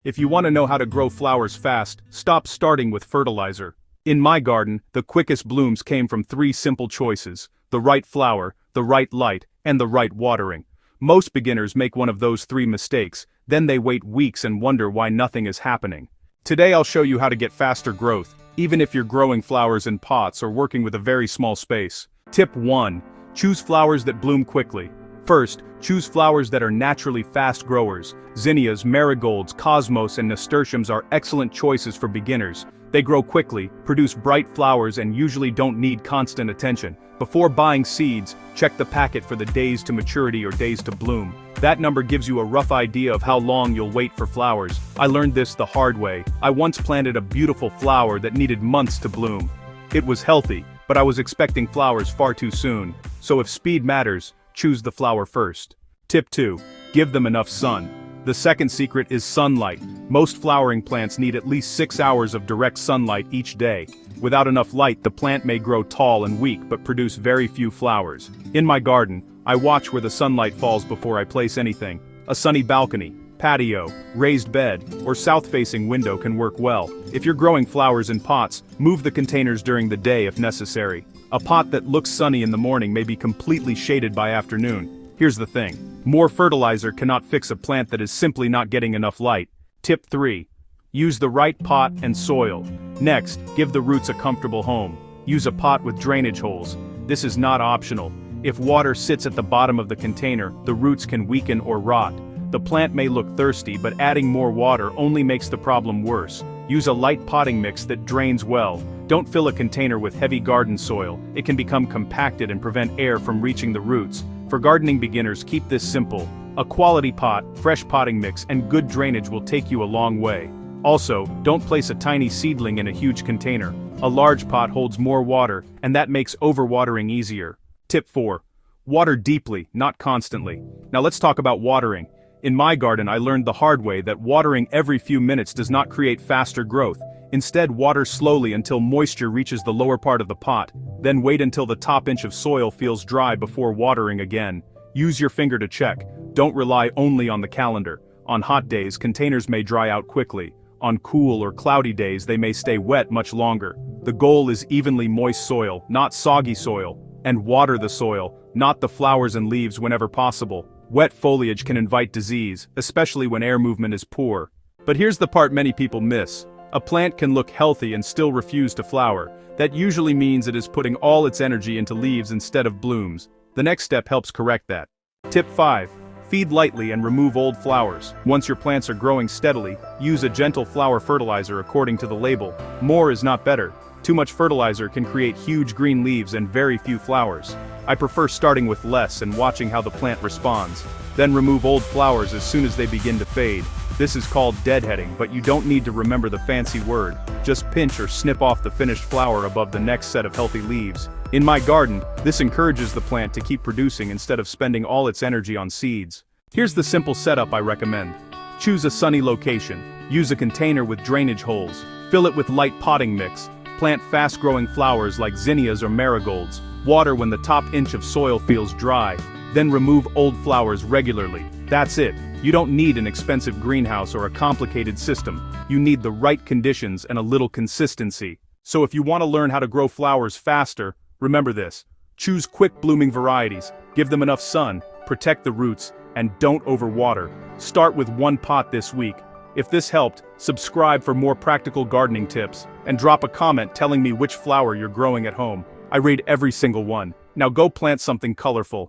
If you want to know how to grow flowers fast, stop starting with fertilizer. In my garden, the quickest blooms came from 3 simple choices: the right flower, the right light, and the right watering. Most beginners make one of those 3 mistakes, then they wait weeks and wonder why nothing is happening. Today I'll show you how to get faster growth, even if you're growing flowers in pots or working with a very small space. Tip 1. Choose flowers that bloom quickly. First, choose flowers that are naturally fast growers. Zinnias, marigolds, cosmos, and nasturtiums are excellent choices for beginners. They grow quickly, produce bright flowers, and usually don't need constant attention. Before buying seeds, check the packet for the days to maturity or days to bloom. That number gives you a rough idea of how long you'll wait for flowers. I learned this the hard way. I once planted a beautiful flower that needed months to bloom. It was healthy, but I was expecting flowers far too soon. So if speed matters, choose the flower first. Tip 2. Give them enough sun. The second secret is sunlight. Most flowering plants need at least 6 hours of direct sunlight each day. Without enough light, the plant may grow tall and weak but produce very few flowers. In my garden, I watch where the sunlight falls before I place anything. A sunny balcony, patio, raised bed, or south-facing window can work well. If you're growing flowers in pots, move the containers during the day if necessary. A pot that looks sunny in the morning may be completely shaded by afternoon. Here's the thing. More fertilizer cannot fix a plant that is simply not getting enough light. Tip 3. Use the right pot and soil. Next, give the roots a comfortable home. Use a pot with drainage holes. This is not optional. If water sits at the bottom of the container, the roots can weaken or rot. The plant may look thirsty, but adding more water only makes the problem worse. Use a light potting mix that drains well. Don't fill a container with heavy garden soil. It can become compacted and prevent air from reaching the roots. For gardening beginners, keep this simple. A quality pot, fresh potting mix, and good drainage will take you a long way. Also, don't place a tiny seedling in a huge container. A large pot holds more water, and that makes overwatering easier. Tip 4. Water deeply, not constantly. Now let's talk about watering. In my garden, I learned the hard way that watering every few minutes does not create faster growth. Instead, water slowly until moisture reaches the lower part of the pot, then wait until the top inch of soil feels dry before watering again. Use your finger to check. Don't rely only on the calendar. On hot days, containers may dry out quickly. On cool or cloudy days, they may stay wet much longer. The goal is evenly moist soil, not soggy soil. And water the soil, not the flowers and leaves whenever possible. Wet foliage can invite disease, especially when air movement is poor. But here's the part many people miss. A plant can look healthy and still refuse to flower. That usually means it is putting all its energy into leaves instead of blooms. The next step helps correct that. Tip 5. Feed lightly and remove old flowers. Once your plants are growing steadily, use a gentle flower fertilizer according to the label. More is not better. Too much fertilizer can create huge green leaves and very few flowers. I prefer starting with less and watching how the plant responds. Then remove old flowers as soon as they begin to fade. This is called deadheading, but you don't need to remember the fancy word. Just pinch or snip off the finished flower above the next set of healthy leaves. In my garden, this encourages the plant to keep producing instead of spending all its energy on seeds. Here's the simple setup I recommend. Choose a sunny location. Use a container with drainage holes. Fill it with light potting mix. Plant fast-growing flowers like zinnias or marigolds. Water when the top inch of soil feels dry. Then remove old flowers regularly. That's it. You don't need an expensive greenhouse or a complicated system. You need the right conditions and a little consistency. So if you want to learn how to grow flowers faster, remember this. Choose quick-blooming varieties. Give them enough sun. Protect the roots. And don't overwater. Start with 1 pot this week. If this helped, subscribe for more practical gardening tips, and drop a comment telling me which flower you're growing at home. I read every single one. Now go plant something colorful.